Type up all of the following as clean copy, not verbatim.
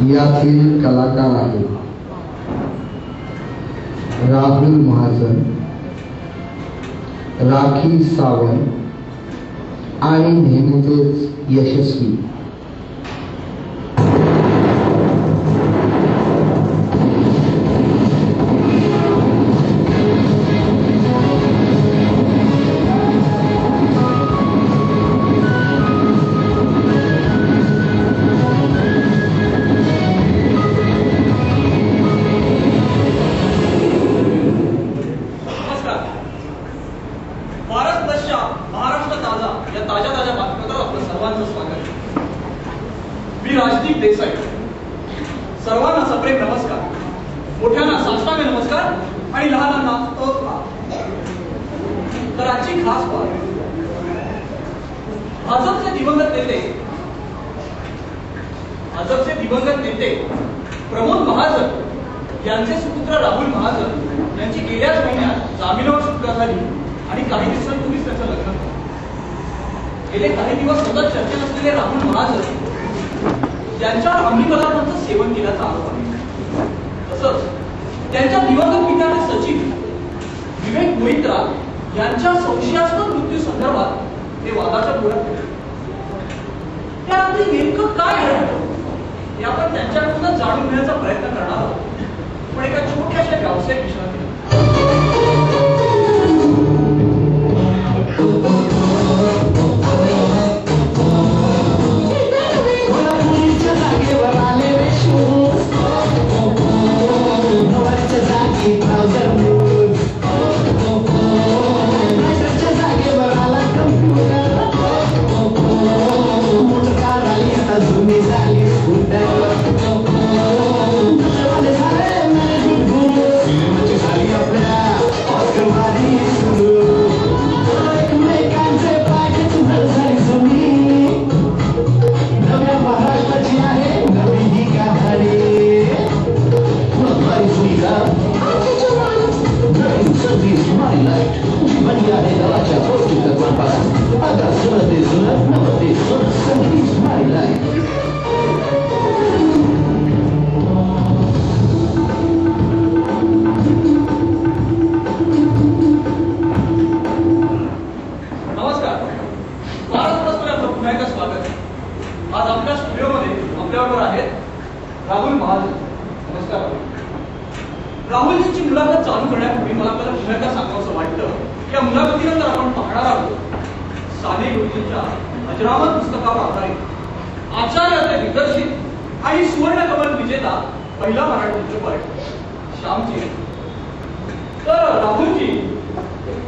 यातील कलाकार आहेत राहुल महाजन, राखी सावंत आणि नेहमीच यशस्वी. मी राजदीप देसाई. सर्वांना सप्रेम नमस्कार, मोठ्यांना साष्टांग नमस्कार आणि लहानांना स्तोत्र. तर आजची खास बात, भाजपचे दिवंगत नेते प्रमोद महाजन यांचे सुपुत्र राहुल महाजन यांची गेल्याच महिन्यात जामिनावर सुटका झाली आणि काही दिवसांपूर्वीच त्याचं लग्न झालं. गेले काही दिवस सतत चर्चेत असलेले राहुल महाजन यांच्यावर अंमली पदार्थांचं सेवन केल्याचा आरोप आहे. तसंच त्यांच्या दिवंगत पिता आणि सचिव विवेक मोहित्रा यांच्या संशयास्पद मृत्यू संदर्भात ते वादाच्या भोवऱ्यात होते. त्यामध्ये नेमकं काय घडलं हे आपण त्यांच्याकडून जाणून घेण्याचा प्रयत्न करणार आहोत, पण एका छोट्याशा व्यावसायिक विषयात. आज आपल्या स्टुडिओमध्ये आपल्याबरोबर आहेत राहुल महाजन. नमस्कार. राहुलजींची मुलाखत चालू करण्यापूर्वी मला आपल्याला पुन्हा एकदा सांगावंसं वाटतं की या मुलाखतीनंतर आपण पाहणार आहोत साने गुरुजींच्या अजरामर पुस्तकावर आधारित आचार्याचे दिग्दर्शित आणि सुवर्ण कमल विजेता पहिला मराठी चित्रपट श्यामची. तर राहुलजी,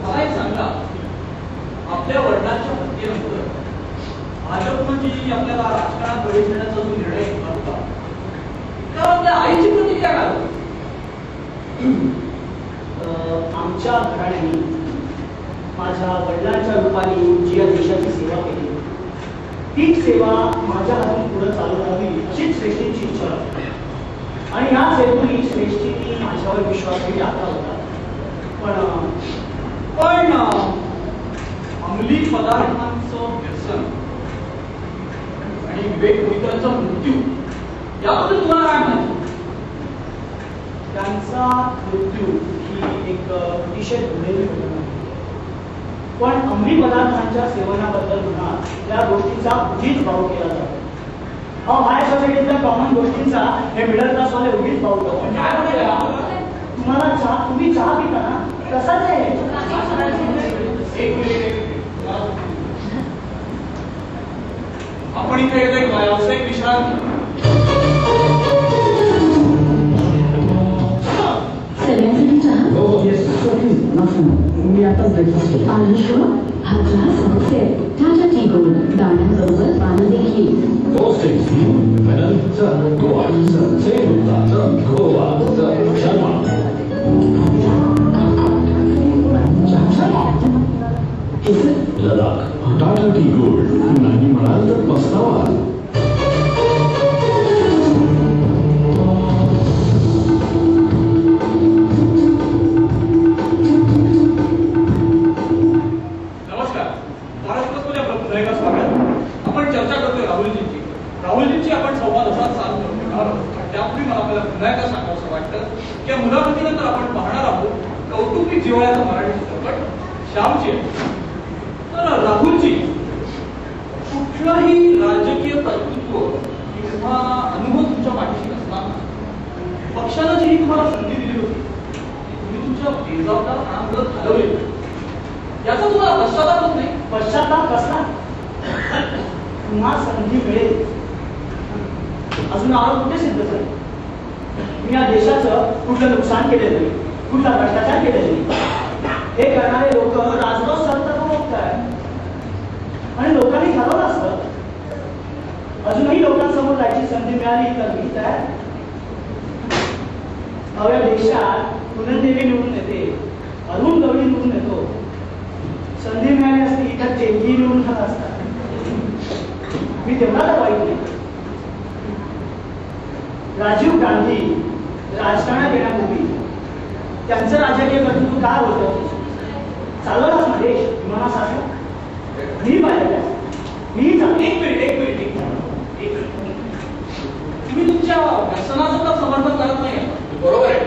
मला एक सांगा, आपल्या वडिलांच्या हत्येनंतर भाजपमध्ये आपल्याला राजकारणात प्रवेश घेण्याचा जो निर्णय घेतला होता, त्यावर आपल्या आईची प्रतिक्रिया काय होती? आमच्या घराण्याने माझ्या वडिलांच्या रूपाने जी या देशाची सेवा केली, तीच सेवा माझ्या हातून पुढे चालू राहावी अशीच श्रेष्ठींची इच्छा होती. आणि ह्याच हेतूने श्रेष्ठींनी माझ्यावर विश्वास टाकला होता. पण अंमली पदार्थांचं व्यसन आणि विवेक मोहित्रांचा मृत्यू याबद्दल तुम्हाला काय माहिती? त्यांचा मृत्यू ही एक अतिशय दुर्दैवी घटना आहे. पण अंमली पदार्थांच्या सेवनाबद्दल म्हणा, त्या गोष्टीचा उगीच भाव केला जातो. हाय सोसायटीतल्या कॉमन गोष्टींचा हे मिडल क्लासवाले उगीच भाव करतो. म्हणजे काय म्हणते, तुम्ही चहा पिता ना, तसाच आहे. एक मिनिट, आपण इथे येतो एक व्यावसायिक विश्रांती. सगळ्यांसाठी चहा? हो येस मी आताच ब्रेकफास्ट केला. आयुष्य हा चहा समस्या आहे. टाटा टी गोल्ड, दाण्याबरोबर पानं देखील. गोवाचं शर्मा लडाख. टाटा टी गोल्ड नाही म्हणाल तर पस्तावा. नमस्कार. महाराष्ट्रात स्वागत. आपण चर्चा करतोय राहुलजींची. राहुलजींची आपण संवाद असा चालू करतो. म्हणणार आहोत. पण त्यापूर्वी मला आपल्याला पुन्हा एकदा सांगावंसं वाटतं की या मुलाखतीनंतर आपण पाहणार आहोत कौटुंबिक जिव्हाळ्याचा मराठी चित्रपट श्यामची आई. तर राहुलजी, कुठलाही राजकीय कर्तृत्व किंवा अनुभव तुमच्या पाठीशी नसताना पक्षानं जी तुम्हाला संधी दिली होती तुम्ही तुमच्या बेजबाबदारपणामुळे घालवली, याचा तुम्हाला पश्चाताप होत नाही? पश्चाताप कसला? पुन्हा संधी मिळेल अजून आरोप कुठे सिद्ध झाले? मी या देशाचं कुठलं नुकसान केलेलं नाही, कुठला भ्रष्टाचार केलेला नाही. हे करणारे लोक राजरोज सत्ता आहे आणि लोकांनी ठरवलं असतं. अजूनही लोकांसमोर जायची संधी मिळाली तर मी तयार. अवघ्या देशात पुनर्देवी निवडून येते, अरुण गवळी निवडून येतो. संधी मिळाली असती तर चेंजी निवडून खात असतात. मी तेवढा तर वाईट नाही. राजीव गांधी राजकारणात येण्यापूर्वी त्यांचं राजकीय कर्तृत्व काय होतं? चालवलाच ना देश विमानासारखं. मी पाहिलं मी चालू. एक मिनिट. तुम्ही तुमच्या व्यसनाचं का समर्थन करत नाही? बरोबर आहे.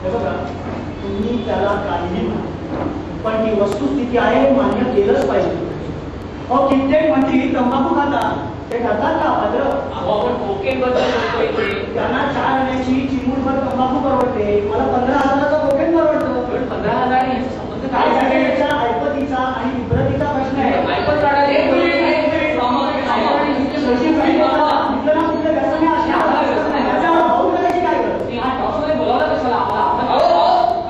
हे बघा, तुम्ही त्याला काहीही म्हणा, पण ती वस्तुस्थिती आहे हे मान्य केलंच पाहिजे. अहो, कित्येक मंत्री तंबाखू खातात, ते ठरतात का पात्र? आपण कोकेन बद्दल बोलतोय. त्यांना 4 आण्याची चिमूटभर तंबाखू परवडते, मला 15,000चा कोकेन परवडतं. पण 15,000 यांचा संबंध काय काय आहे? त्याच्या ऐपतीचा आणि विभ्रतीचा प्रश्न आहे. ऐपत काढायला एक मिनिट. कुठलं ना कुठलं व्यसन आहे अशा. त्याच्यावर भाऊ करायची काय गरज? हा टॉसमध्ये बोलावलं कशाला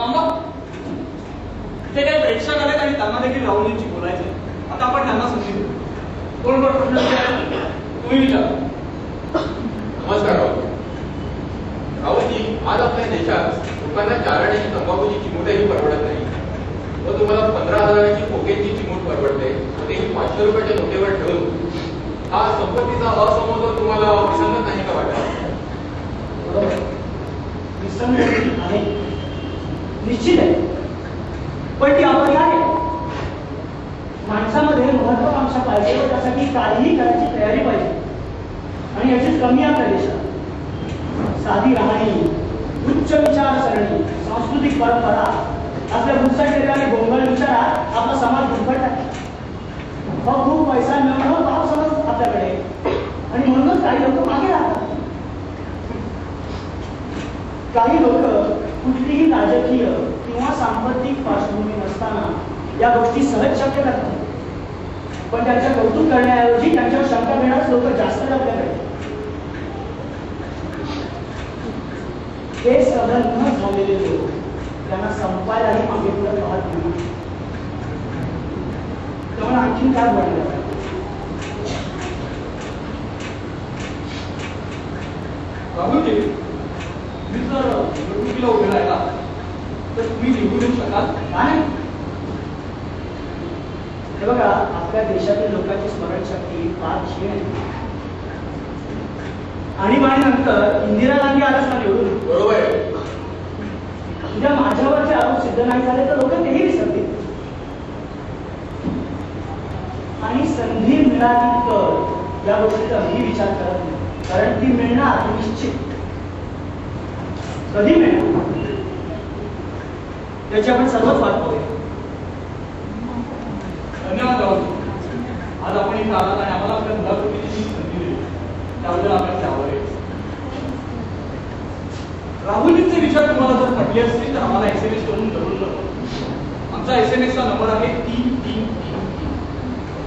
आम्हाला? इथे काही प्रेक्षक आलेत आणि त्यांना देखील राहुलजींची बोलायचे. आता आपण त्यांना संधी देऊ. कोण प्रश्न विचाराल? तुम्ही विचारा. नमस्कार राहुल. राहुलजी, आज आपल्या देशात लोकांना 4 आण्याची तंबाखूची चिमूटही परवडत नाही व तुम्हाला 15,000ची कोकेनची चिमूट परवडते, तेही 500 रुपयाच्या नोटेवर ठेवून. हा संपत्तीचा असमतोल तुम्हाला विसंगत नाही का वाटत? बरोबर, विसंगती आहे, निश्चित आहे, पण ती अपरिहार्य आहे. माणसामध्ये महत्वाकांक्षा पाहिजे व त्यासाठी काहीही करायची तयारी पाहिजे. आणि याचीच कमी आपल्या देशात. साधी राहणी, उच्च विचारसरणी, सांस्कृतिक परंपरा आपल्या भुसाटेल्या आणि गोंगळ विचारात आपला समाज गुंफत आहे. खूप पैसा मिळवणं भाव समज आपल्याकडे, आणि म्हणूनच काही लोक मागे राहतात. काही लोक कुठलीही राजकीय किंवा सांस्कृतिक पार्श्वभूमी नसताना या गोष्टी सहज शक्य करतात. पण त्यांचं कौतुक करण्याऐवजी त्यांच्यावर शंका घेणारच लोक जास्त आपल्याकडे. हे सदन न झालेले लोक त्यांना संपायलाही मागे पुढे पाहत नाही. त्यामुळे आणखीन काय बोलणार? राहुलजी, मी जर निवडणुकीला उभे राहिला तर तुम्ही निवडून येऊ शकाल? काय? हे बघा, आपल्या देशातील लोकांची स्मरणशक्ती फार क्षीण आहे. आणीबाणीनंतर इंदिरा गांधी आलाच ना निवडून. बरोबर आहे. उद्या माझ्यावरचे आरोप सिद्ध नाही झाले तर लोक तेही विसरतील. आणि संधी मिळाली तर या गोष्टीचा मी विचार करत नाही, कारण ती मिळणार निश्चित. कधी मिळणार त्याची आपण सर्वच वाट पाहूया. धन्यवाद राहुलजी. आज आपण इथे आलात आणि आम्हाला आपल्या मुलाखतीची संधी दिली त्याबद्दल आपल्याला आभार आहे. राहुलजींचे विचार तुम्हाला जर पटले असतील तर आम्हाला SMS करून जरूर कळवा. आमचा SMSचा नंबर आहे 3333.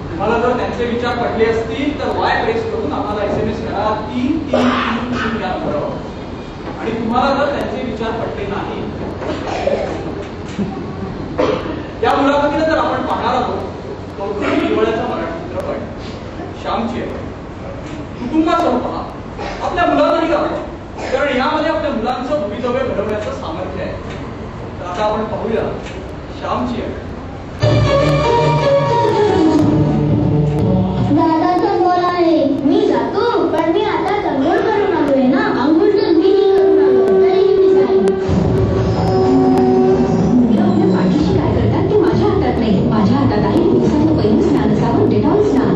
तुम्हाला जर त्यांचे विचार पटले असतील तर Y प्रेस करून आम्हाला SMS करा 3333 या नंबरवर. आणि तुम्हाला जर त्यांचे विचार पटले नाही, या मुलाखतीनंतर आपण पाहणार आहोत कौटुंबिक जिव्हाळ्याचा मराठी चित्रपट श्यामची आई. कुटुंबासह पहा, आपल्या मुलांनाही गावा, कारण यामध्ये आपल्या मुलांचं भवितव्य घडवण्याचं सामर्थ्य आहे. तर आता आपण पाहूया श्यामची आई. दादाचा फोन आहे. मी जातो, पण मी आता अंघोळ करून आलोय ना. अंघोळ तर मी करून आलो, तरीही मी जाईन. मुलं आपल्या पाठीशी काय करतात ते माझ्या हातात नाही. माझ्या हातात आहे दिवसाचं पहिलं स्नान असावं, डेटॉल स्नान.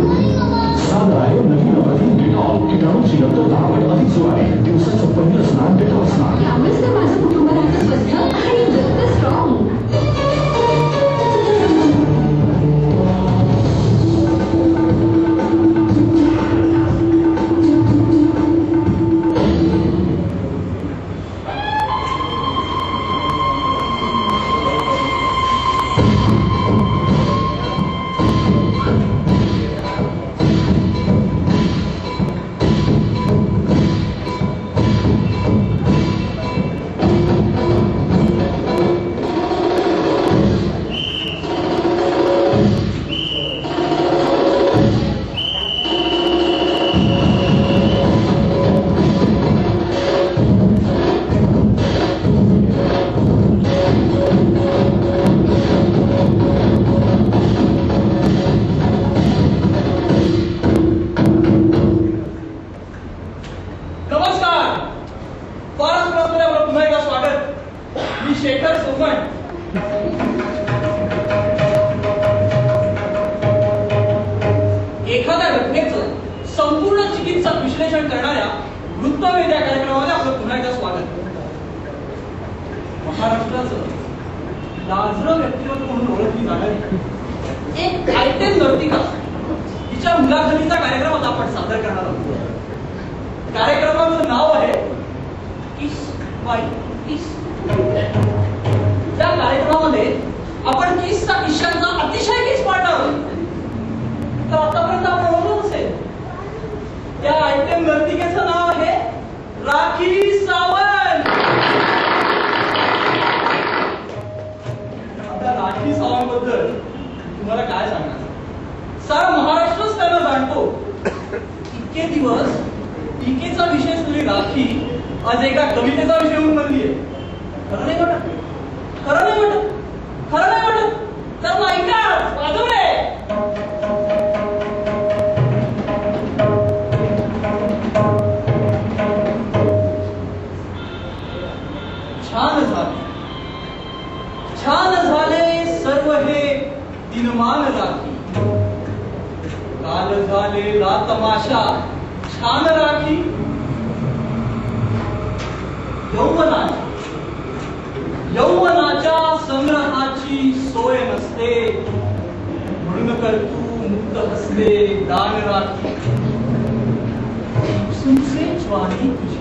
साधा आहे नवीन अप्रतिम डेटॉल. कीटाणूची रक्तता अधिक वृत्तवेध या कार्यक्रमामध्ये आपलं पुन्हा एकदा स्वागत. महाराष्ट्राचं लाजरं व्यक्तिमत्व म्हणून ओळखली जाणारी एक आयटेम नर्तिका तिच्या मुलाखतीचा कार्यक्रम आता आपण सादर करणार आहोत. कार्यक्रमाचं नाव आहे किस बाय किस. या कार्यक्रमामध्ये आपण किसचा किस्सांचा अतिशय किस पाडणार आहोत. तर आतापर्यंत आपण ओळखलं असेल त्या आयटेम नर्तिकेचं नाव आहे राखी सावंत. आता राखी सावंत बद्दल तुम्हाला काय सांगणार. सारा महाराष्ट्रच त्यांना जाणतो. इतके दिवस टीकेचा विषय असलेली राखी आज एका कवितेचा विषय म्हणून बनली आहे. खरं नाही वाटत? खरं नाही वाटत? खरं नाही वाटत? तर मग ऐका, वाजवले. छान झाले, छान झाले सर्व हे दिनमान राखी. काल झालेला तमाशा छान राखी. यौवनाच्या संग्रहाची सोय नसते म्हणून करतू मुक्त हसते दान राखी. मुसमुसे ज्वानी तुझी,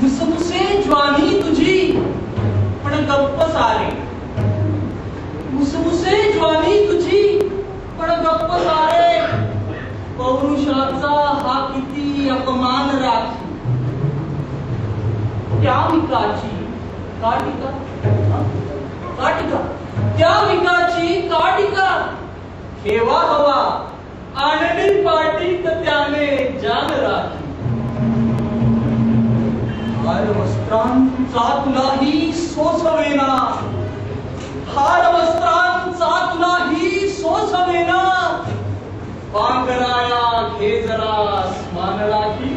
मुसमुसे ज्वानी तुझी पण गप्प सारे. मुसमुसे ज्वानी तुझी पण गप्प सारे. पौरुषाचा हा किती अपमान राखी. त्या विकाची काटिका, काटिका त्या विकाची काटिका. ठेवा हवा आणली पाटीत त्याने जान राखी. हार वस्त्रांचा तुलाही सोसवेना, हार वस्त्रांचा तुलाही सोसवेना. पांघराया घे जरा स्मान राखी.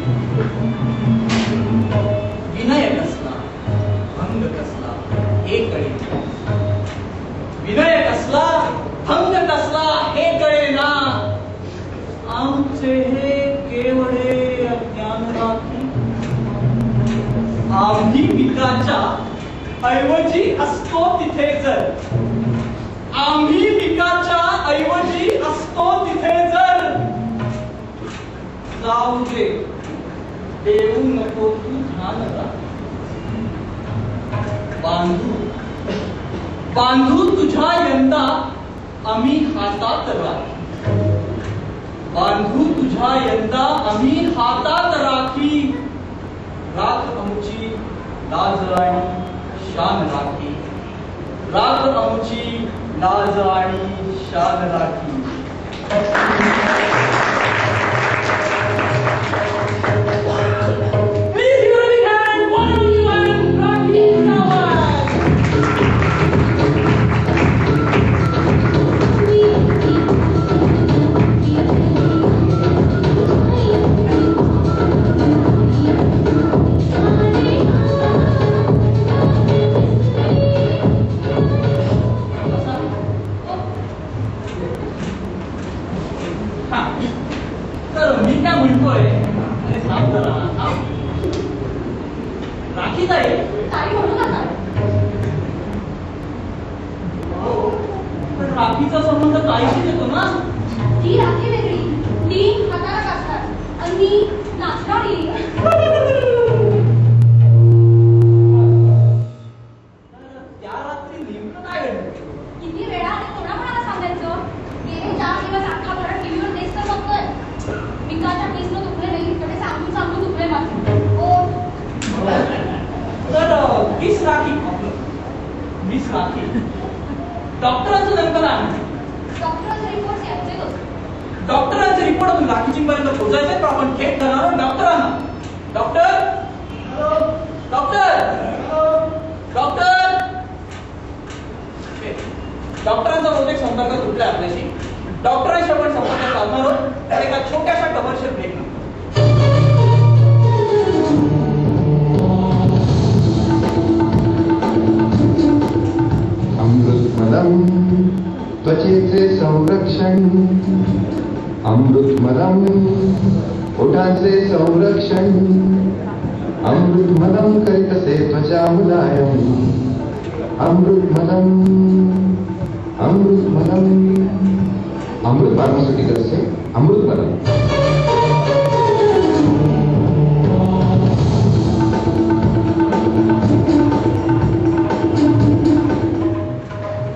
विनय कसला भंग कसला हे कळे. विनय कसला भंग कसला हे कळेना. आमचे हे केवळे अज्ञान राखी. आम्ही पिकाच्या ऐवजी असतो तिथे जर. आम्ही पिकाच्या ऐवजी असतो तिथे जर. जाऊ दे देऊ नको तू ध्यान राखी. बांधू बांधू तुझ्या यंदा आम्ही हातात राखी. बांधू तुझ्या यंदा आम्ही हातात राखी. राख आमची लाज आणि शान राखी. राख आमची लाज आणि शान राखी. तर मी काय म्हणतोय, अरे सांग जरा, राखी ताई ताई म्हणू नका. पण राखीचा संबंध ताईशी येतो ना. ती राखी वेगळी, ती हाताला काढतात आणि मी नाचणारी. त्या रात्री नेमकं काय घडलं? किती वेळा ते कोणाकोणाला सांगायचं. गेले 4 दिवस आठवडाभरात टीव्हीवर तेच तर बघतोय. विकाच्या केसनं दुखले नाही, इकडे सांगून सांगून दुखले माझे. तर मिस राखी, मिस राखी डॉक्टरांचं नेमकं काय आहे? डॉक्टरांचे रिपोर्ट घ्यायचे होते. डॉक्टरांचे रिपोर्ट राखीची पर्यंत पोहोचायचे, तर आपण थेट करणार डॉक्टरांना. Doctor doctor doctor. डॉक्टरांचा बहुतेक संपर्क तुटला आपल्याशी. डॉक्टरांशी आपण संपर्क साधणार आहोत, तर एका छोट्याशा कमर्शियल ब्रेकनं. अमृतमदम त्वचेचे संरक्षण. अमृतमदम ओठांचे संरक्षण अमृतमलम करीतसे त्वचा मुलायम अमृतमलम अमृतमलम अमृत फार्मास्युटिकल्स से अमृतमलम.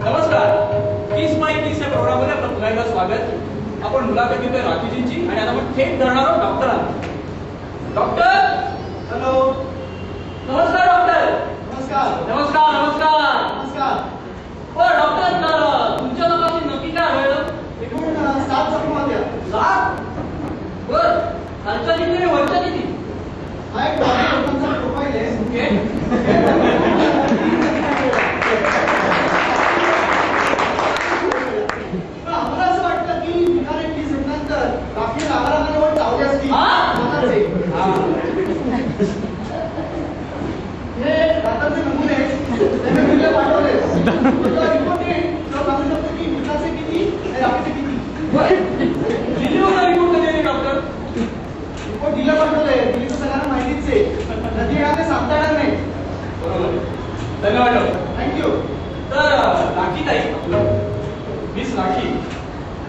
नमस्कार. 30 बाय 30 या प्रोग्राममध्ये आपलं पुन्हा एकदा स्वागत. आपण मुलाखत घेतोय राखीजींची आणि आता आपण थेट धरणार आहोत डॉक्टरांना. डॉक्टर. हॅलो. नमस्कार डॉक्टर. नमस्कार. नमस्कार नमस्कार नमस्कार. हो डॉक्टर, तर तुमच्या नावाची नक्की काय आढळलं? एकूण 7 जखमा होत्या. 7? बर. खालच्या किती आणि वरच्या किती? हा एक लोकांचा प्रोफाईल आहे. ओके. आम्हाला असं वाटतं की विकारे केस नंतर राखी आवारामध्ये चावली असती. हे दातांचे नमुने त्यांनी मुलीला पाठवले. रिपोर्ट येईल तर सांगू शकतो की विकासे किती आणि राखीचे किती. दिल्ली होता रिपोर्ट कधी येईल डॉक्टर? रिपोर्ट दिला पाठवलंय. दिली तर सगळ्यांना माहितीच आहे. कधी येणार ते सांगता येणार नाही. बरोबर. धन्यवाद डॉक्टर. थँक्यू. तर राखी ताई, मिस राखी,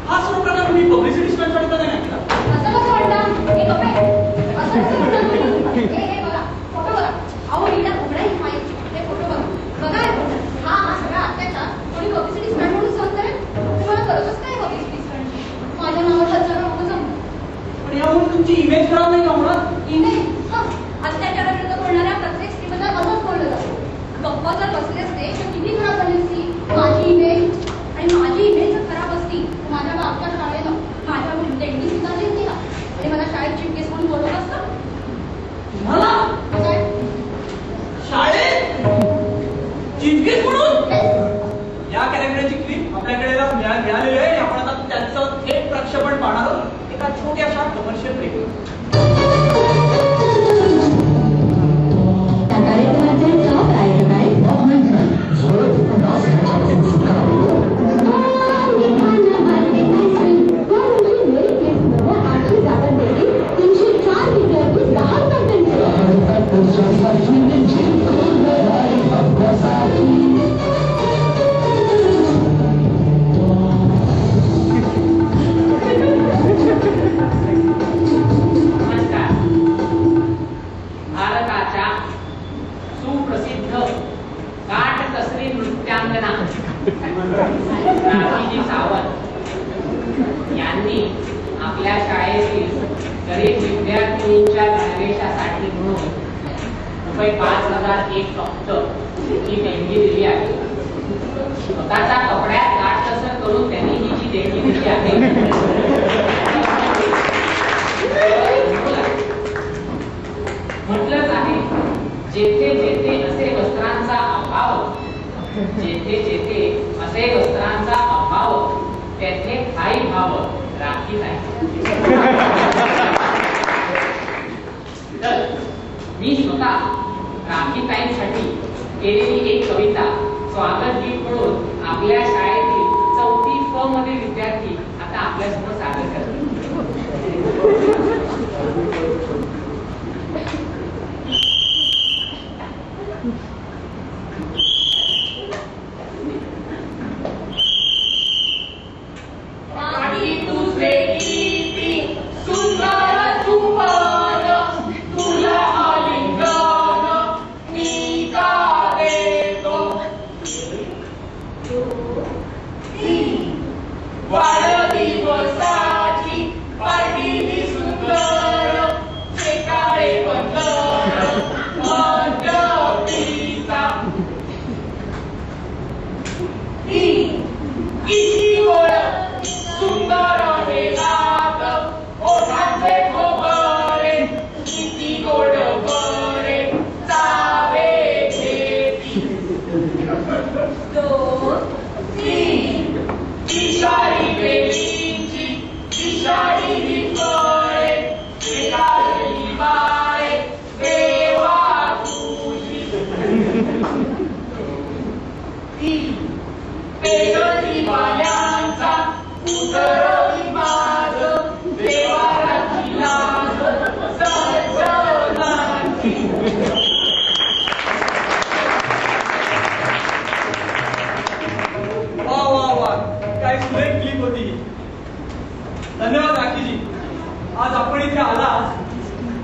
हा सर्व प्रकार तुम्ही पब्लिसिटी स्टंटसाठी का नाही केला? असं कसं वाटतं? हे कपडे असं कसं वाटतं? हे बघा, फोटो बघा. अहो हिला उघडाही माहिती. हे फोटो बघा. बघा हे फोटो. हा सगळा अत्याचार कोणी पब्लिसिटी स्टंट म्हणून सांगताय? तुम्हाला गरजच काय पब्लिसिटी स्टंटची? माझ्या नावावर हजारो लोक जमतात. पण यामुळे तुमची इमेज खराब नाही का होणार? इमेज अत्याचाराविरुद्ध बोलणाऱ्या प्रत्येक स्त्रीबद्दल असंच बोललं जातं. गप्पा जर बसले असते तर किती खराब झाली असती माझी इमेज. आणि माझी इमेज जर खराब असती तर माझ्या बापच्या शाळेनं माझ्याकडून देणगी स्वीकारली असती का? आणि मला शाळेत चीफ गेस्ट म्हणून बोलवलं असतं. मला काय? शाळेत चीफ गेस्ट म्हणून? या कॅरेक्टरची क्लिप आपल्याकडे मिळालेली आहे आणि आपण आता त्याचं थेट प्रक्षेपण पाहणार आहोत एका छोट्याशा कमर्शियल ब्रेकवर. त्या कार्यक्रमाचे टॉप आयोजक आहेत भारताच्या सुप्रसिद्ध काटकसरी नृत्यांगना राखीजी सावंत यांनी आपल्या शाळेतील गरीब विद्यार्थिनींच्या गणवेशासाठी म्हणून ₹5,001 फक्त ही देणगी दिली आहे. स्वतःच्या कपड्यात काटकसर करून त्यांनी ही जी देणगी दिली आहे म्हटलंच आहे, जेथे जेथे असे वस्त्रांचा अभाव, जेथे जेथे असे वस्त्रांचा अभाव, तेथे ठाई भाव राखीच आहे. तर मी स्वतः राखीताईंसाठी केलेली एक कविता स्वागत गीत म्हणून आपल्या शाळेतील 4थी फ मध्ये विद्यार्थी आता आपल्यासमोर सादर करतो. वाढदिवसाची पार्टी सुंदर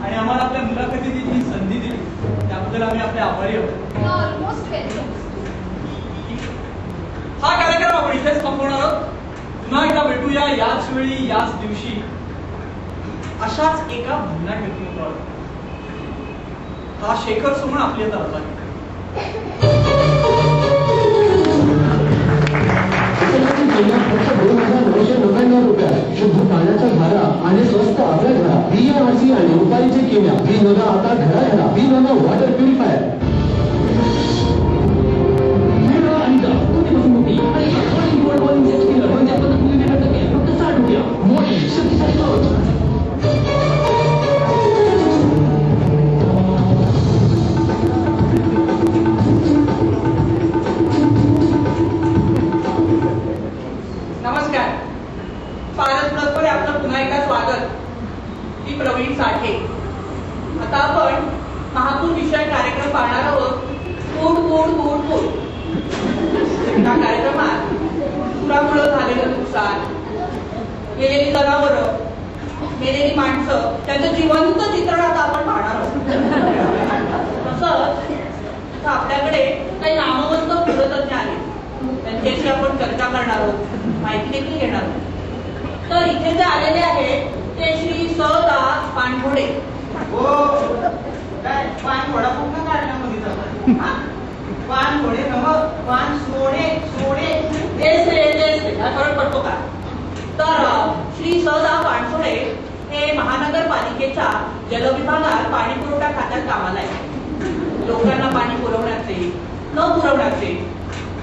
आणि आम्हाला आपल्या मुलाखतीची जी संधी दिली त्याबद्दल आम्ही आपले आभारी आहोत. Almost welcome. हा कार्यक्रम आपण इथेच संपवणार आहोत. पुन्हा एकदा भेटूया याच वेळी याच दिवशी अशाच एका भन्नाट व्यक्तिमत्वावर. हा शेखर सुमन आपली आता आला. फक्त 2,999 रुपयात शुद्ध पाण्याच्या धारा आणि स्वस्त आपल्या घरा BRC आणि रुपालीची किमया ही नव्या आता घरा ही नव्या वॉटर प्युरिफायर. नमस्कार. पारस प्लसमध्ये आपलं पुन्हा एकदा स्वागत. मी प्रवीण साठे. आता आपण महापूर विषय कार्यक्रम पाहणार आहोत. पूर. त्या कार्यक्रमात पुरामुळे झालेलं नुकसान, गेलेली जनावरं, मेलेली माणसं, त्यांचं जिवंत चित्रण आता आपण पाहणार आहोत. तसंच आपल्याकडे काही नामवंत पुरतज्ञ आहेत, त्यांच्याशी आपण चर्चा करणार आहोत, माहिती देखील घेणार आहोत. तर इथे जे आलेले आहेत ते श्री स.दा. पाणघोडे. हो काय पाणघोडा कुठं काढण्यामध्ये जातात? पाणघोडे पान सोडे तेच काय फरक पडतो का? तर श्री स.दा. पाणघोडे हे महानगरपालिकेच्या जलविभागात पाणी पुरवठा खात्यात कामाला आहे. लोकांना पाणी पुरवण्याचे, न पुरवण्याचे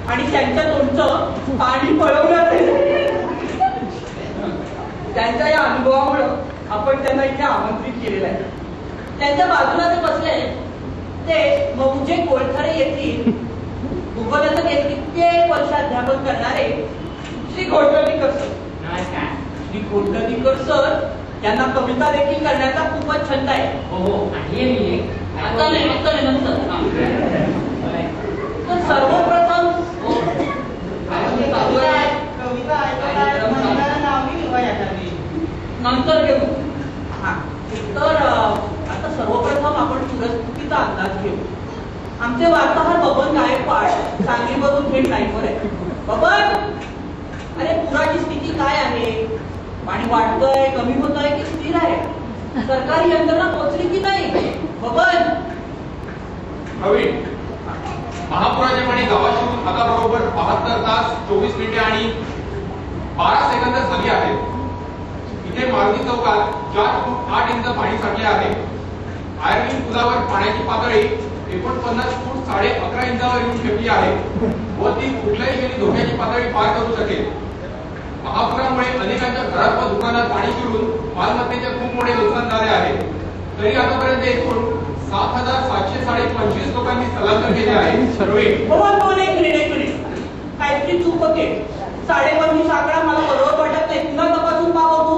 आणि त्यांच्या तोंडचं पाणी पळवण्याचे त्यांच्या या अनुभवामुळे आपण त्यांना इथे आमंत्रित केलेलं आहे. त्यांच्या बाजूला जे बसले ते मौजे कोळथरे येथील भूगोलाचं कित्येक वर्ष अध्यापन करणारे श्री कोळथळीकर सर. नमस्कार. श्री कोळथळीकर सर यांना कविता देखील करण्याचा खूपच छंद आहे. हो आणि आता नंतर तर सर्वप्रथम नंतर घेऊ. तर आता सर्वप्रथम आपण पूरस्थितीचा अंदाज घेऊ. आमचे वार्ताहर बबन गायकवाड सांगलीमधून थेट लाईव्हवर आहे. बबन, अरे पुराची स्थिती काय आहे? पाणी वाढतंय, कमी होतंय की स्थिर आहे? सरकारी यंत्रणा पोहोचली की नाही? बबन. प्रवीण, महापुराचे पाणी गावातून आता बरोबर 72 तास 24 मिनिटे आणि 12 सेकंद झाली आहेत. इथे मारुती चौकात 4 फूट 8 इंच पाणी साठले आहे. आयर्विन पुलावर पाण्याची पातळी 49 फूट 11.5 इंचावर येऊन ठेवली आहे व ती कुठल्याही वेळी धोक्याची पातळी पार करू शकेल. महापुरामुळे अनेकांच्या घरात व दुकानात पाणी शिरून मालमत्तेचे खूप मोठे नुकसान झाले आहे. तरी आतापर्यंत एकूण 7,725 लोकांनी स्थलांतर केले आहे. एक मिनिट काहीतरी चूक होते. 25.5 आकडा मला बरोबर वाटत नाही. पुन्हा तपासून पाहू तू.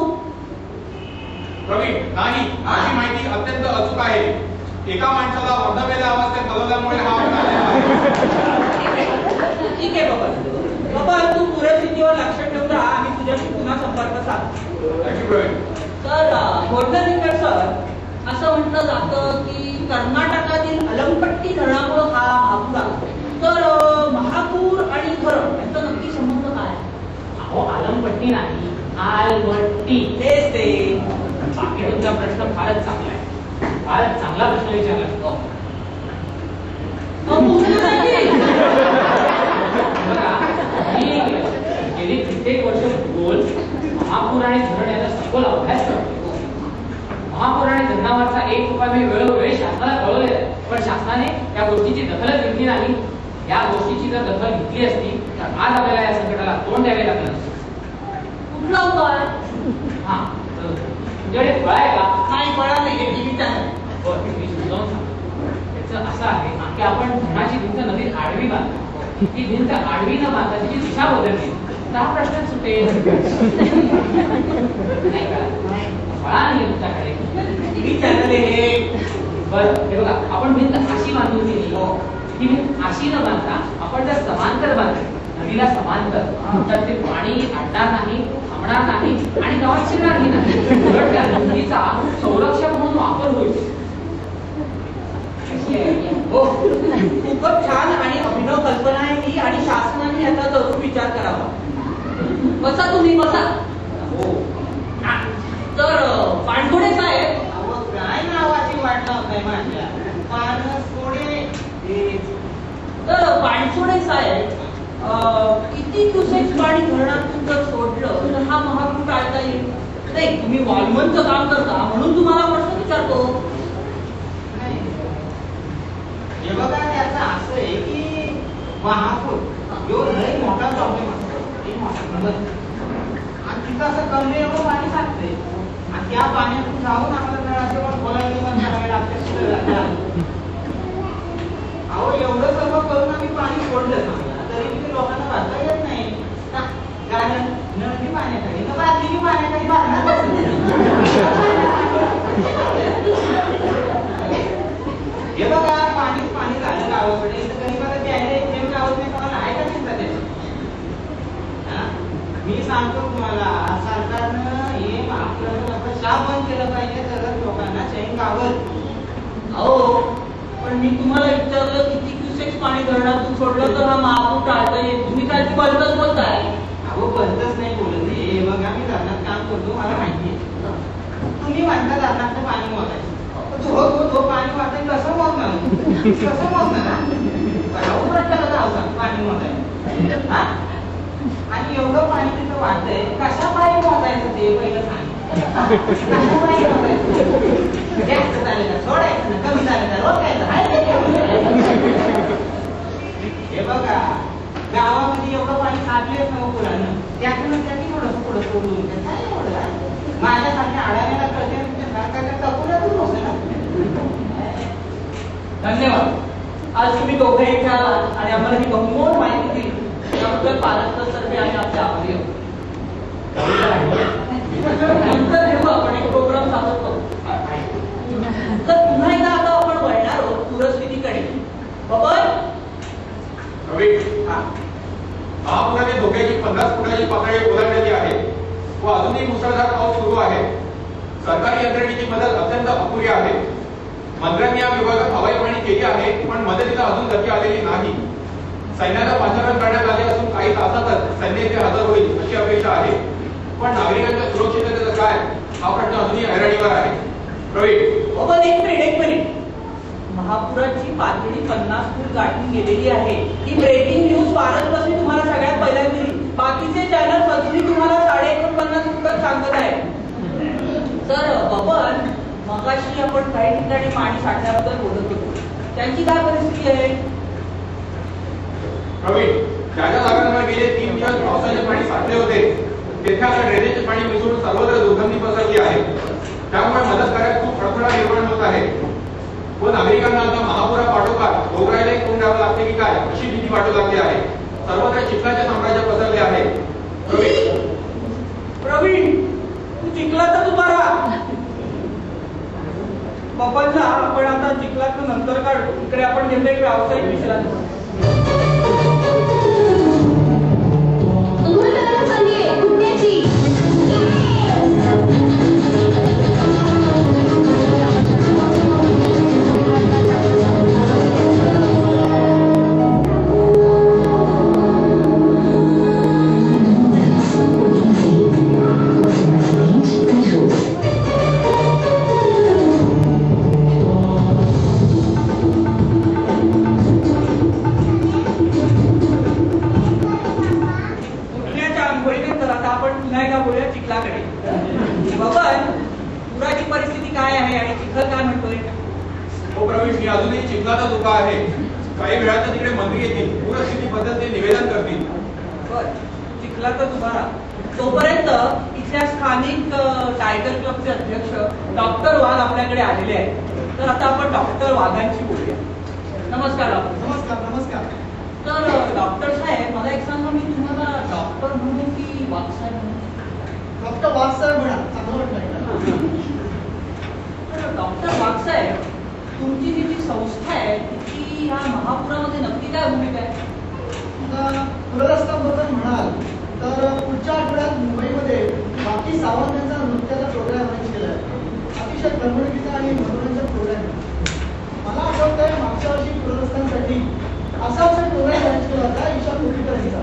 प्रवीण, नाही, माझी माहिती अत्यंत अचूक आहे. एका माणसाला अर्धवेळा अवस्थेत हलवल्यामुळे हा आकडा आलेला आहे. ठीक आहे बाबा, तू पूरस्थितीवर लक्ष ठेवून राहा. आम्ही तुझ्याशी पुन्हा संपर्क साधू. तर कोळथळीकर सर, असं म्हटलं जातं की कर्नाटकातील अलमपट्टी धरणामुळे हा महापूर आला. तर महापूर आणि धरण यांचा नक्की संबंध काय? अहो, आलमपट्टी नाही, आलमट्टी. तेच ते. बाकी तुमचा प्रश्न फारच चांगला आहे. फारच चांगला प्रश्न विचारला. बघा, मी गेली कित्येक वर्ष भूगोल, महापूर आणि धरण याचा सखोल अभ्यास करतो. महापूर आणि धरणावरचा एक उपाय मी वेळोवेळी शासनाला कळवले, पण शासनाने त्या गोष्टीची दखलच घेतली नाही. या गोष्टीची जर दखल घेतली असती तर आज आपल्याला या संकटाला तोंड द्यावे लागलं असतं. कुठला उपाय? हा, तुमच्याकडे फळ आहे का? नाही, फळा नाही. हे टीव्ही चॅनल. बरं, मी समजावून सांगतो. त्याचं असं आहे की आपण धरणाची भिंत नदीत आडवी बांधतो. ती भिंत आडवी न बांधता तिची दिशा बदलली तर हा प्रश्न सुटेल. नाही का? फळा नाही तुमच्याकडे. टीव्ही चॅनल हे. बरं, हे बघा, आपण भिंत अशी बांधून दिली. ती भिंत अशी न बांधता आपण जर समांतर बांधली, नदीला समांतर, तर ते पाणी अडणार नाही, थांबणार नाही आणि गावात शिरणारही नाही. उलट त्या भिंतीचा संरक्षक म्हणून वापर होईल. खूपच छान आणि अभिनव कल्पना आहे ही आणि शासनाने याचा जरूर विचार करावा. बसा तुम्ही बसा. हो. हा. तर पाणथोडे साहेब, अहो, काय नावाची वाट लावताय माझ्या? पानसोडे. तर पाणथोडे साहेब, किती क्युसेक्स पाणी धरणातून जर सोडलं तर हा महापूर टाळता येईल? नाही, तुम्ही वाल्मनचं काम करता म्हणून तुम्हाला प्रश्न विचारतो. नाही. हे बघा, त्याचं असं आहे की महापूर ह्यो लय मोठा प्रॉब्लेम असतो. आणि तिथं असं कमी एवढं पाणी साचते आणि त्या पाण्यातून जाऊन आपल्याला नळाचे पण बोलायला पण करावे लागते. अहो, एवढं सर्व करून आम्ही पाणी सोडलं ना तरी तिथे लोकांना वाचता येत नाही. कारण नळी पाण्याखाली न बादली पाण्याखाली बांधणार. हे बघा, पाणीच पाणी झालं गावाकडे. इथं गरीबाला प्यायला एक थेंब गावात नाही, कोणाला आहे का चिंता त्याची? मी सांगतो तुम्हाला, सरकारनं हे आपल्याला शाप बंद केलं पाहिजे, तरच लोकांना चैन गावल. अहो, पण मी तुम्हाला विचारलं किती क्युसेक्स पाणी धरणातून सोडलं तर हा महापूर टाळता येईल. तुम्ही काय बोलतच बोलताय. अहो, बंदच नाही बोलत. हे बघा, मी धरणात काम करतो, मला माहिती आहे. तुम्ही म्हणता धरणातलं पाणी मोजायचं. तो पाणी वाटायचं कसं मोजणार? कसं मोजणार? पाणी मोजायचं. आणि एवढं पाणी तिथं वाटतंय, कशा पाणी मोजायचं ते पहिलं सांग. जास्त झालं का सोडायचं ना, कमी झालं का रोखायचं. हे बघा, गावामध्ये एवढं पाणी साठलेच नव्हतं पुरानं, त्यातून त्यांनी थोडंसं पुढं सोडून काय एवढं माझ्यासारख्या आडाव्याला कळते, सरकारच्या टकुऱ्यातून होतं ना. धन्यवाद. आज तुम्ही दोघे इथे आलात आणि आम्हाला ही बहुमोल माहिती दिली त्याबद्दल पालकतर्फे आणि आपल्या आभारी आहोत. नंतर जेव्हा आपण एक प्रोग्राम सादर करू. तर पुन्हा एकदा आता आपण वळणार आहोत पूरस्थितीकडे. बबर महापुराने धोक्याची 50 फुटाची पातळी ओलांडलेली आहे व अजूनही मुसळधार पाऊस सुरू आहे. सरकारी यंत्रणेची मदत अत्यंत अपुरी आहे. मंत्र्यांनी या विभागात हवाई पाहणी केली आहे, पण मदतीला अजून गती आलेली नाही. सैन्याला पाचारण करण्यात आले असून काही तासातच सैन्य इथे हजर होईल अशी अपेक्षा आहे. पण नागरिकांच्या सुरक्षिततेचं काय हा प्रश्न अजूनही ऐरणीवर आहे. प्रवीण, बबर, एक मिनिट. महापुराची पातळी 50 फूट गाठून गेलेली आहे. ही ब्रेकिंग न्यूज फारच कशी तुम्हाला सगळ्यात पहिल्यांदा दिली. बाकीचे चॅनल अजूनही तुम्हाला 49 फुटच सांगत आहे. तर बबर, मगाशी आपण काही ठिकाणी पाणी साठल्याबद्दल बोलत होतो, त्यांची काय परिस्थिती आहे? प्रवीण, ज्या ज्या जागांवर गेले 3 दिवस पावसाचे पाणी साठले होते तेथे आता ड्रेनेजचे पाणी मिसळून सर्वत्र दुर्गंधी पसरली आहे. त्यामुळे मदत कार्यात खूप अडथळा निर्माण होत आहे व नागरिकांना आता महापुरापाठोपाठ डोंगराला एक तोंड द्यावं लागते की काय अशी भीती वाटू लागली आहे. सर्वत्र चिखलाचे साम्राज्य पसरले आहे. प्रवीण, तू चिखलातच उभा राहा. बबनला आपण आता चिखलात नंतर काढू. इकडे आपण घेतलं एक व्यावसायिक विश्रांती. काही वेळात तिकडे मंत्री येतील, पूरस्थितीबद्दल ते निवेदन करतील. चिखलातच उभा राहा. तोपर्यंत इथल्या स्थानिक टायगर क्लबचे अध्यक्ष डॉक्टर वाघ आपल्याकडे आलेले आहेत. तर आता आपण डॉक्टर वाघांशी बोलूया. नमस्कार डॉक्टर. नमस्कार. नमस्कार. तर डॉक्टर साहेब, मला एक सांगा, मी तुम्हाला डॉक्टर म्हणून की वाघ साहेब म्हणून? डॉक्टर वाघ साहेब म्हणा, चांगलं वाटलं. तर डॉक्टर वाघ साहेब, तुमची जी संस्था आहे ती ह्या महापुरामध्ये नक्की काय भूमिका आहे? पूरग्रस्तांबद्दल म्हणाल तर पुढच्या आठवड्यात मुंबईमध्ये बाकी सावंत यांचा नृत्याचा प्रोग्राम अरेंज केला आहे. अतिशय करमणुकीचा आणि मनोरंजक प्रोग्राम. मला आठवतंय मागच्या वर्षी पूरग्रस्त प्रकल्पांसाठी असाच एक प्रोग्राम लॉन्च केला होता ईशा कोटीकरांचा.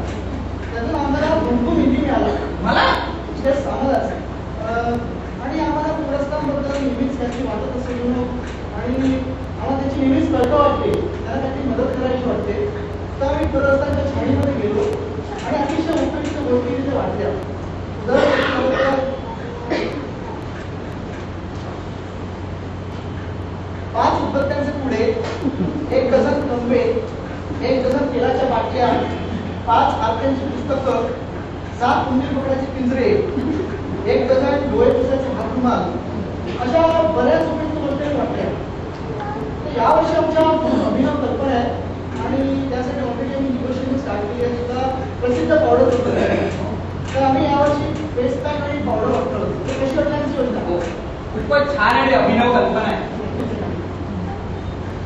त्यातून आम्हाला भरपूर निधी मिळाला. मला तेच आम्हालाच. आणि आम्हाला पुरस्काराबद्दल नेहमीच त्याची वाटत असेल आणि आम्हाला त्याची नेहमीच कळतं वाटते, त्याला त्याची मदत करायची वाटते. तर आम्ही पुरस्काराच्या छाणीमध्ये गेलो आणि अतिशय उपयुक्त गोष्टी तिथे वाटल्या. पाच उदबत्त्यांचे पुढे, 1 डझन कंबे, 1 डझन तेलाच्या बाटल्या, 5 आरत्यांची पुस्तकं, 7 उंदीर पकडायचे पिंजरे, 1 डझन डोळे पुसायचे हातरुमाल, अशा बऱ्याच उपयुक्त गोष्टी वाटल्या. तर यावर्षी आमच्या अभिनव कल्पना आहेत आणि त्यासाठी ऑलरेडी आम्ही निगोशिएशन स्टार्ट केली आहे. सुद्धा प्रसिद्ध पावडर होतं. तर आम्ही यावर्षी फेस पॅक आणि पावडर वापरतो. ते कशी वाटली आमची योजना? खूपच छान आणि अभिनव कल्पना आहे.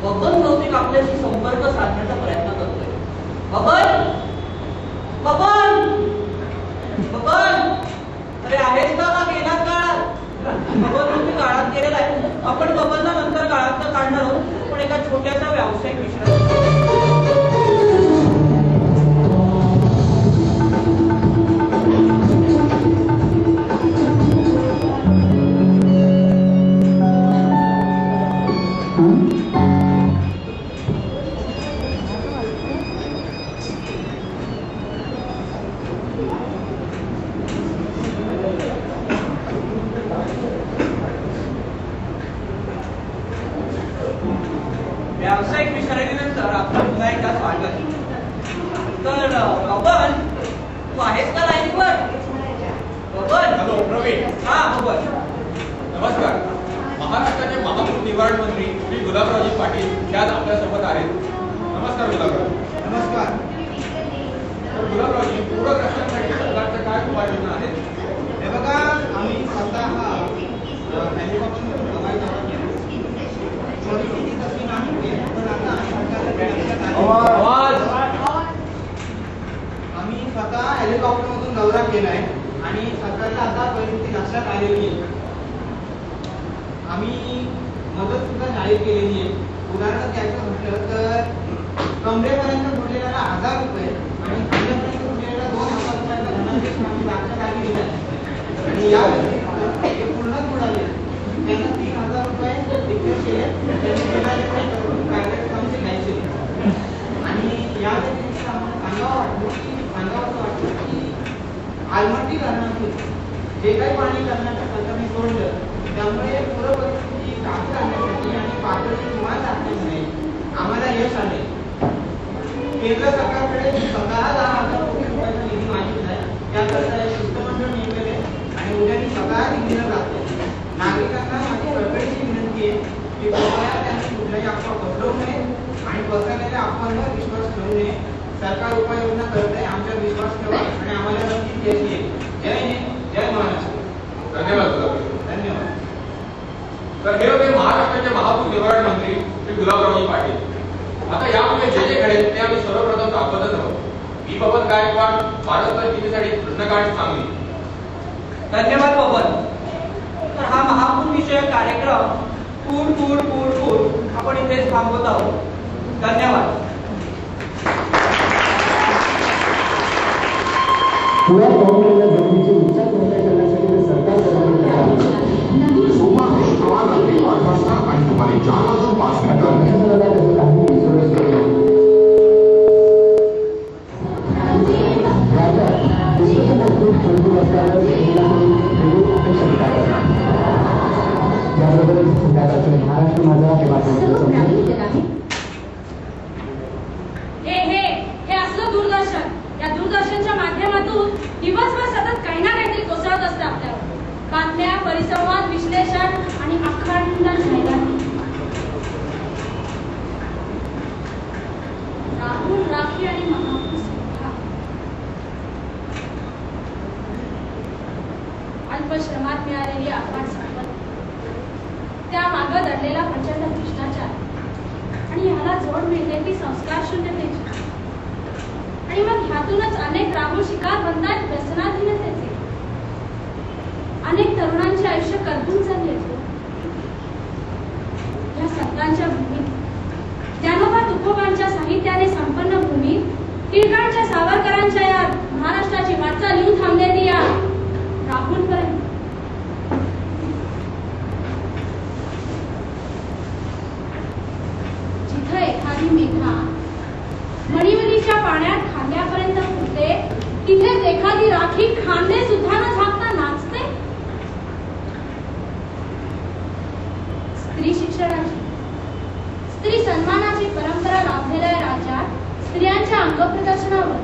बबन बहुतेक आपल्याशी संपर्क साधण्याचा प्रयत्न करतोय. बबन बबन बबन, अरे आहेस का गेलात काळात? बबन तुम्ही काळात गेलेला आहे. आपण बबनला नंतर काळात काढणार आहोत, पण एका छोट्याशा व्यावसायिक विषयात व्यावसायिक विचारणेनंतर आपण पुन्हा एकदा स्वागत. तर बबन, तू आहेस का लाईनीवर? बबन. हॅलो प्रवीण. हा बबन. नमस्कार. महाराष्ट्राचे महापूर निवारण मंत्री श्री गुलाबरावजी पाटील हे आज आपल्यासोबत आहेत. नमस्कार गुलाबराव. नमस्कार. तर गुलाबरावजी, पूरग्रस्तांसाठी सरकारच्या काय उपाययोजना आहेत? हे बघा, आम्ही स्वतः हेलिकॉप्टरमधून बघायला परिस्थिती तशी नाही, पण आता आम्ही स्वतः हेलिकॉप्टरमधून दौरा केलाय आणि सरकारला आता परिस्थिती लक्षात आलेली आहे. आम्ही मदत सुद्धा जाहीर केलेली आहे. उदाहरण द्यायचं म्हटलं तर कमरेपर्यंत बुडलेल्याला 1000 रुपये आणि खांद्यापर्यंत बुडलेल्याला 2000 रुपयाचा धनादेश आम्ही मागच्या काळी दिला आणि या हे पूर्णच बुडाले. त्यांना 3000 रुपये डिक्लेअर केले. आणि या व्यतिरिक्त आम्हाला सांगावं वाटतं की आलमट्टी धरणातून जे काही पाणी करण्याच्या सरकारने सोडलं, त्यामुळे पूर परिस्थिती काबू करण्यासाठी आणि पातळी किमान राखण्यामध्ये आम्हाला यश आले. केंद्र सरकारकडे स्वतः 10,000 कोटी रुपयाचा निधी मागितला आहे. त्याकरता शिष्टमंडळ नेमलेले आणि उद्या मी स्वतः दिल्लीला जातो. नागरिकांना माझी कळकळीची विनंती आहे की कृपया त्यांनी कुठल्याही अफवा पसरवू नये आणि पसरलेल्या अफवांवर विश्वास ठेवू नये. सरकार उपाययोजना करत आहे, आमच्यावर विश्वास ठेवा आणि आम्हाला नक्कीच यश येईल. जय हिंद, जय महाराष्ट्र. धन्यवाद गुलाबराव. धन्यवाद. तर हे होते महाराष्ट्राचे महापूर निवारण मंत्री श्री गुलाबरावजी पाटील. आता यापुढे जे जे घडेल ते आम्ही सर्वप्रथम दाखवतच आहोत. मी बबन गायकवाड, महाराष्ट्र टीव्हीसाठी कृष्णकांत सांगली. धन्यवाद बबन. तर हा महापूर विषयक कार्यक्रम आपण इथेच थांबवत आहोत. धन्यवाद. पुरा पाऊस केलेल्या जमिनीची उच्चार मोठ्या करण्यासाठी सरकार आणि दुपारी 4:05 महाराष्ट्र माझा हे असलं दूरदर्शन. या दूरदर्शनच्या माध्यमातून दिवसभर सतत काही ना काहीतरी कोसळत असतं आपल्यावर. बातम्या, परिसंवाद, विश्लेषण आणि अखंड जाहिराती. राहुल, राखी आणि महापूर सुद्धा. अल्पश्रमात मिळालेली अफाट संपत्ती, त्या मागं दडलेला प्रचंड भ्रष्टाचार आणि ह्याला जोड मिळते ती संस्कार शून्यतेची. आणि मग ह्यातूनच अनेक राहुल शिकार बनतात व्यसनाधीनतेचे. अनेक तरुणांचे आयुष्य करपून चालले. या सत्तांच्या भूमीत ज्ञानोबा तुकोबांच्या साहित्याने संपन्न भूमी टिळकांच्या सावरकरांच्या या महाराष्ट्राची वाटचाल येऊन थांबलेली या राहुलपर्यंत. जिथं एखादी मेघा मणिवलीच्या पाण्यात खांद्यापर्यंत फुटते, तिथेच एखादी राखी खांदे सुद्धा न झाकता नाचते. स्त्री शिक्षणाची, स्त्री सन्मानाची परंपरा लाभलेल्या राज्यात स्त्रियांच्या अंगप्रदर्शनावर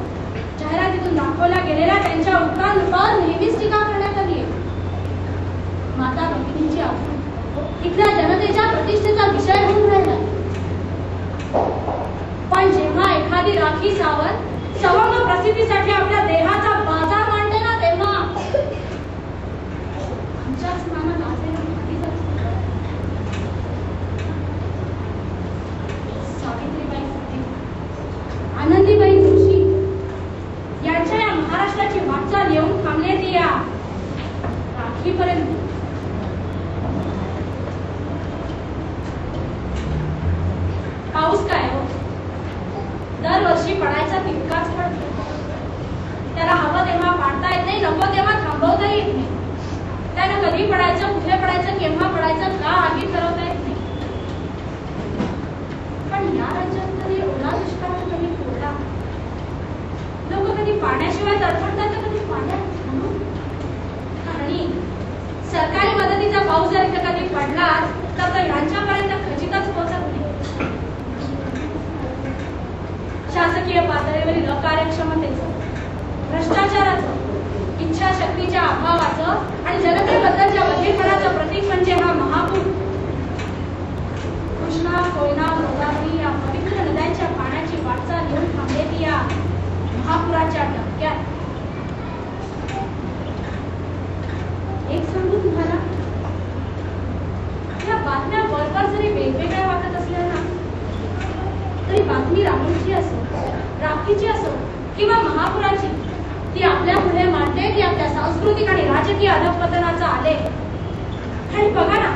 जाहिरातीतून दाखवला गेलेल्या त्यांच्या उठावर नेहमीच टीका करण्यात आली आहे. माता भगिनींची आठवण इथल्या जनतेच्या प्रतिष्ठेचा विषय होऊन राहिला. पण जेव्हा एखादी राखी सावंत सवंग प्रसिद्धीसाठी आपल्या देहाचा बाजार मांडते ना, तेव्हा आमच्याच मनात सावित्रीबाई फुले, आनंदीबाई जोशी यांच्या या महाराष्ट्राची वाटचाल येऊन थांबले ती या राखीपर्यंत. पाऊस काय हो, दरवर्षी पडायचा तितकाच पडतो. त्याला हवं तेव्हा पाडता येत नाही, नको तेव्हा थांबवता येत नाही. त्यानं कधी पडायचं, कुठे पडायचं, केव्हा पडायचं, का आधी ठरवता येत नाही. पण या राज्यात कधी ओला दुष्काळ, कधी कोरडा, लोक कधी पाण्याशिवाय तडफडतात, तर कधी पाण्यात थांबून. आणि सरकारी मदतीचा पाऊस जर इथं कधी पडला तर तो यांच्यापर्यंत खचितच पोहोचत नाही. शासकीय पातळीवरील अकार्यक्षमतेचं, भ्रष्टाचाराचं, इच्छाशक्तीच्या अभावाचं आणि जनतेबद्दलच्या बधिरपणाचं प्रतीक म्हणजे हा महापूर. कृष्णा, कोयना, गोदावरी या पवित्र नद्यांच्या पाण्याची वाटचाल येऊन थांबलेली या महापुराच्या धक्क्यात. एक सांगू तुम्हाला, या बातम्या वरवर जरी वेगवेगळ्या वाटत असल्या ना, तरी बातमी राहुलची असो, राखीची असो किंवा महापुराची, ती आपल्या पुढे मांडते ती आपल्या सांस्कृतिक आणि राजकीय अधःपतनाचा आलेख. आणि बघा ना,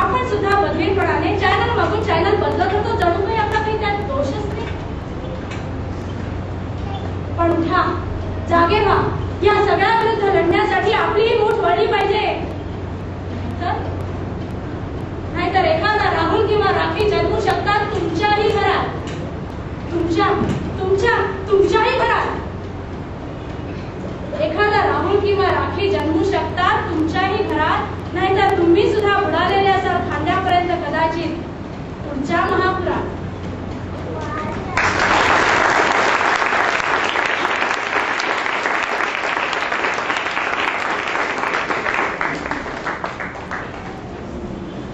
आपण सुद्धा बधीरपणाने चॅनल मागून चॅनल बदलत होतो, जणू काही आपला काही त्यात दोषच नाही. पण उठा, जागे व्हा, या सगळ्या विरुद्ध लढण्यासाठी आपलीही मूठ वळली पाहिजे. नाहीतर एखादा राहुल किंवा राखी जन्मू शकतात तुमच्याही घरात, तुमच्याही घरात. एखादा राहुल किंवा राखी जन्मू शकतात तुमच्याही घरात, नाहीतर तुम्ही सुद्धा बुडालेल्या